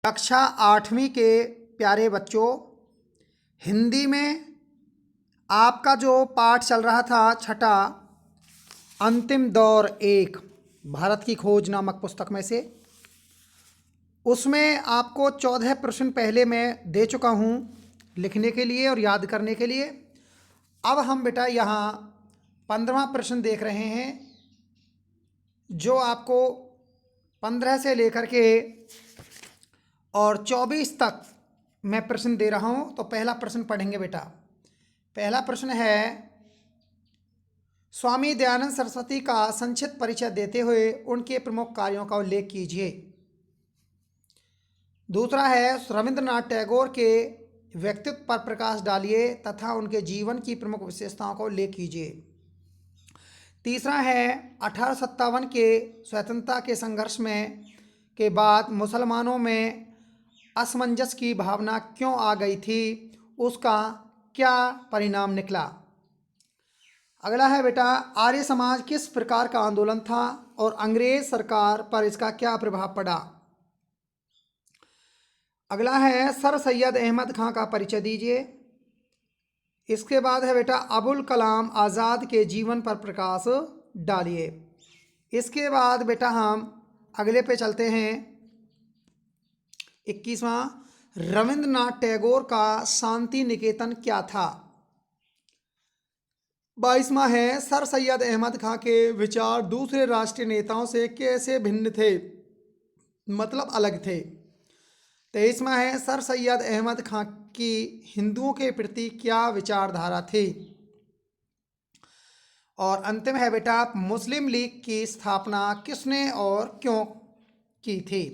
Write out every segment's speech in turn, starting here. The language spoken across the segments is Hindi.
कक्षा 8वीं के प्यारे बच्चों, हिंदी में आपका जो पाठ चल रहा था छठा अंतिम दौर एक भारत की खोज नामक पुस्तक में से, उसमें आपको 14 प्रश्न पहले मैं दे चुका हूँ लिखने के लिए और याद करने के लिए। अब हम बेटा यहाँ 15वां प्रश्न देख रहे हैं, जो आपको 15 से लेकर के और 24 तक मैं प्रश्न दे रहा हूँ। तो पहला प्रश्न पढ़ेंगे बेटा। पहला प्रश्न है, स्वामी दयानंद सरस्वती का संक्षिप्त परिचय देते हुए उनके प्रमुख कार्यों का उल्लेख कीजिए। दूसरा है, रविंद्रनाथ टैगोर के व्यक्तित्व पर प्रकाश डालिए तथा उनके जीवन की प्रमुख विशेषताओं का उल्लेख कीजिए। तीसरा है, 1857 के स्वतंत्रता के संघर्ष में के बाद मुसलमानों में असमंजस की भावना क्यों आ गई थी, उसका क्या परिणाम निकला। अगला है बेटा, आर्य समाज किस प्रकार का आंदोलन था और अंग्रेज सरकार पर इसका क्या प्रभाव पड़ा। अगला है, सर सैयद अहमद खां का परिचय दीजिए। इसके बाद है बेटा, अबुल कलाम आज़ाद के जीवन पर प्रकाश डालिए। इसके बाद बेटा हम अगले पे चलते हैं। 21वां, रविंद्रनाथ टैगोर का शांति निकेतन क्या था। 22वां है, सर सैयद अहमद खां के विचार दूसरे राष्ट्रीय नेताओं से कैसे भिन्न थे, मतलब अलग थे। 23वां है, सर सैयद अहमद खां की हिंदुओं के प्रति क्या विचारधारा थी। और अंतिम है बेटा, मुस्लिम लीग की स्थापना किसने और क्यों की थी।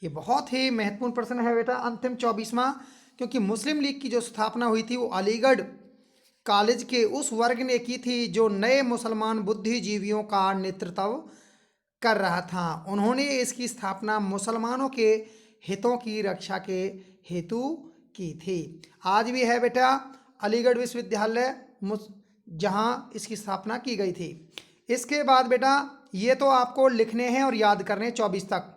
ये बहुत ही महत्वपूर्ण प्रश्न है बेटा, अंतिम 24वां, क्योंकि मुस्लिम लीग की जो स्थापना हुई थी वो अलीगढ़ कॉलेज के उस वर्ग ने की थी जो नए मुसलमान बुद्धिजीवियों का नेतृत्व कर रहा था। उन्होंने इसकी स्थापना मुसलमानों के हितों की रक्षा के हेतु की थी। आज भी है बेटा अलीगढ़ विश्वविद्यालय जहां इसकी स्थापना की गई थी। इसके बाद बेटा ये तो आपको लिखने हैं और याद करने 24 तक।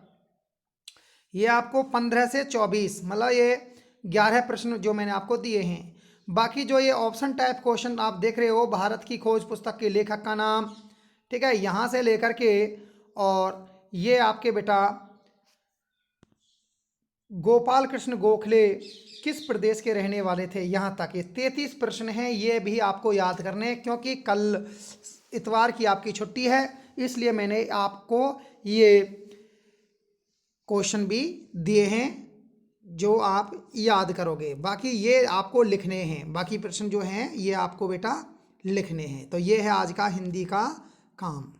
ये आपको 15 से 24 मतलब ये 11 प्रश्न जो मैंने आपको दिए हैं। बाकी जो ये ऑप्शन टाइप क्वेश्चन आप देख रहे हो, भारत की खोज पुस्तक के लेखक का नाम, ठीक है, यहाँ से लेकर के और ये आपके बेटा गोपाल कृष्ण गोखले किस प्रदेश के रहने वाले थे, यहाँ तक ये 33 प्रश्न हैं। ये भी आपको याद करने, क्योंकि कल इतवार की आपकी छुट्टी है, इसलिए मैंने आपको ये क्वेश्चन भी दिए हैं जो आप याद करोगे। बाकी ये आपको लिखने हैं, बाकी प्रश्न जो हैं ये आपको बेटा लिखने हैं। तो ये है आज का हिंदी का काम।